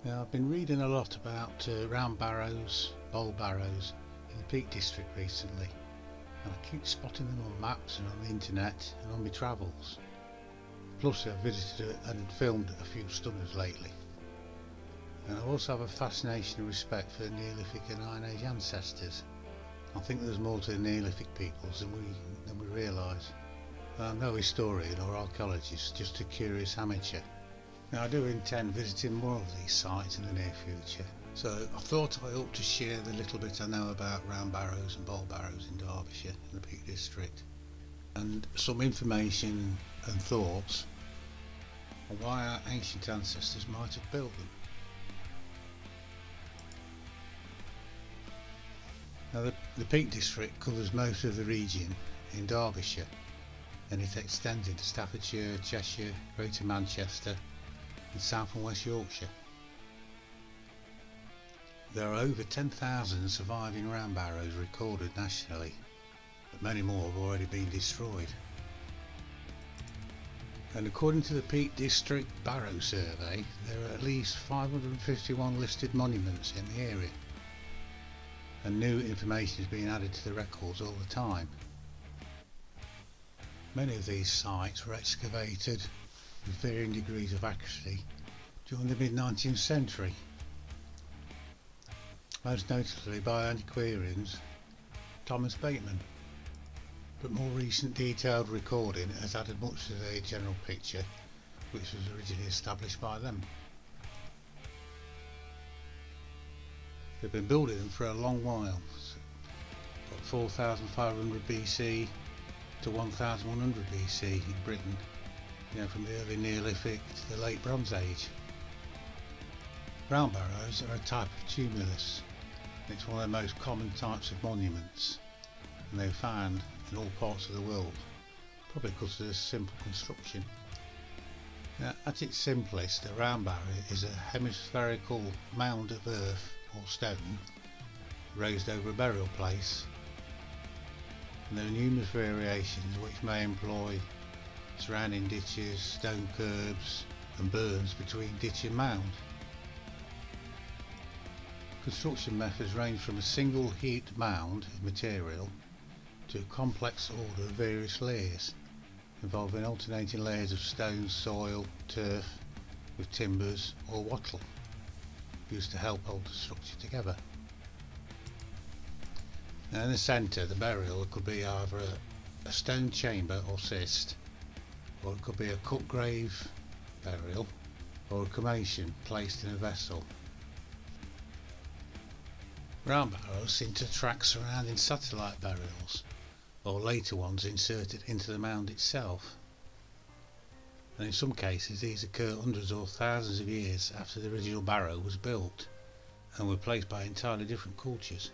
Now, I've been reading a lot about round barrows, bowl barrows in the Peak District recently, and I keep spotting them on maps and on the internet and on my travels. Plus I've visited and filmed a few stunners lately. And I also have a fascination and respect for Neolithic and Iron Age ancestors. I think there's more to the Neolithic peoples than we realise. I'm no historian or archaeologist, just a curious amateur. Now, I do intend visiting more of these sites in the near future, so I thought I ought to share the little bit I know about round barrows and bowl barrows in Derbyshire in the Peak District, and some information and thoughts on why our ancient ancestors might have built them. Now, the Peak District covers most of the region in Derbyshire, and it extends into Staffordshire, Cheshire, Greater Manchester and South and West Yorkshire. There are over 10,000 surviving round barrows recorded nationally, but many more have already been destroyed. And according to the Peak District Barrow Survey, there are at least 551 listed monuments in the area, and new information is being added to the records all the time. Many of these sites were excavated with varying degrees of accuracy during the mid-19th century, most notably by antiquarians Thomas Bateman, but more recent detailed recording has added much to the general picture which was originally established by them. They've been building them for a long while, from 4500 BC to 1100 BC in Britain, from the early Neolithic to the late Bronze Age. Round barrows are a type of tumulus, and it's one of the most common types of monuments, and they're found in all parts of the world, probably because of the simple construction. Now, at its simplest, a round barrow is a hemispherical mound of earth or stone raised over a burial place, and there are numerous variations which may employ surrounding ditches, stone curbs and berms between ditch and mound. Construction methods range from a single heaped mound of material to a complex order of various layers, involving alternating layers of stone, soil, turf with timbers or wattle, used to help hold the structure together. Now, in the centre, the burial could be either a stone chamber or cist, or it could be a cut grave burial, or a cremation placed in a vessel. Round barrows seem to attract surrounding satellite burials, or later ones inserted into the mound itself, and in some cases these occur hundreds or thousands of years after the original barrow was built and were placed by entirely different cultures,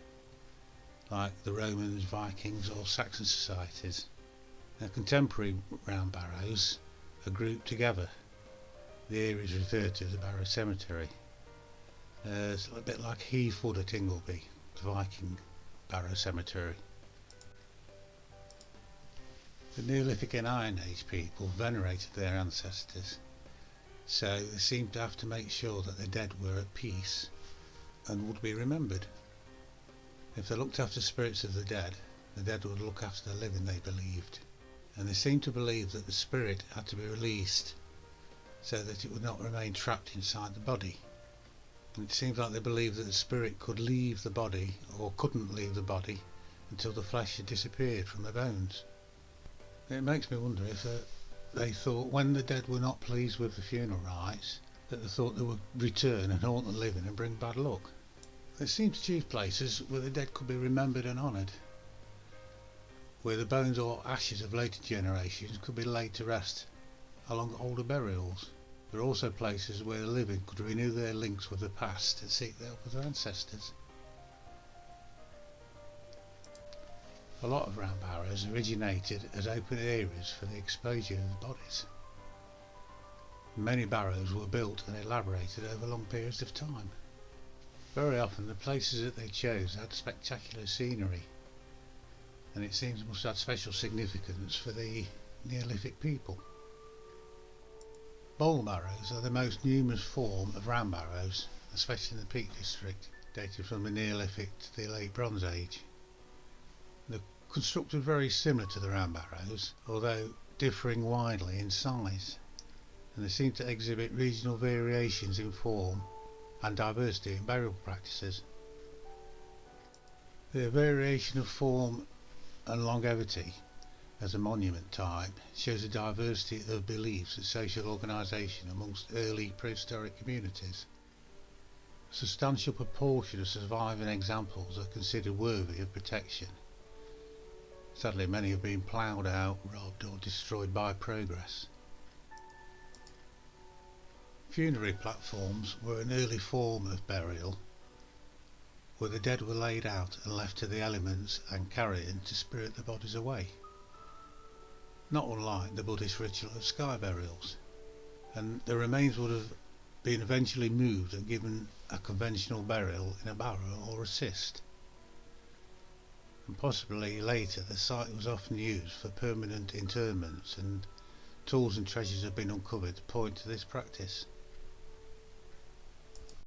like the Romans, Vikings or Saxon societies. Now, contemporary round barrows are grouped together. The area is referred to as the Barrow Cemetery. It's a bit like Heath Wood at Ingleby, the Viking Barrow Cemetery. The Neolithic and Iron Age people venerated their ancestors, so they seemed to have to make sure that the dead were at peace and would be remembered. If they looked after spirits of the dead would look after the living, they believed, and they seemed to believe that the spirit had to be released so that it would not remain trapped inside the body. And it seems like they believed that the spirit could leave the body or couldn't leave the body until the flesh had disappeared from the bones. It makes me wonder if they thought when the dead were not pleased with the funeral rites that they thought they would return and haunt the living and bring bad luck. They seem to choose places where the dead could be remembered and honoured, where the bones or ashes of later generations could be laid to rest along older burials. There are also places where the living could renew their links with the past and seek the help of their ancestors. A lot of round barrows originated as open areas for the exposure of the bodies. Many barrows were built and elaborated over long periods of time. Very often the places that they chose had spectacular scenery, and it seems must have special significance for the Neolithic people. Bowl barrows are the most numerous form of round barrows, especially in the Peak District, dated from the Neolithic to the Late Bronze Age. They're constructed very similar to the round barrows, although differing widely in size, and they seem to exhibit regional variations in form and diversity in burial practices. The variation of form and longevity as a monument type shows a diversity of beliefs and social organisation amongst early prehistoric communities. A substantial proportion of surviving examples are considered worthy of protection. Sadly, many have been ploughed out, robbed or destroyed by progress. Funerary platforms were an early form of burial, where the dead were laid out and left to the elements and carrion to spirit the bodies away. Not unlike the Buddhist ritual of sky burials, and the remains would have been eventually moved and given a conventional burial in a barrow or a cist. And possibly later the site was often used for permanent interments, and tools and treasures have been uncovered to point to this practice.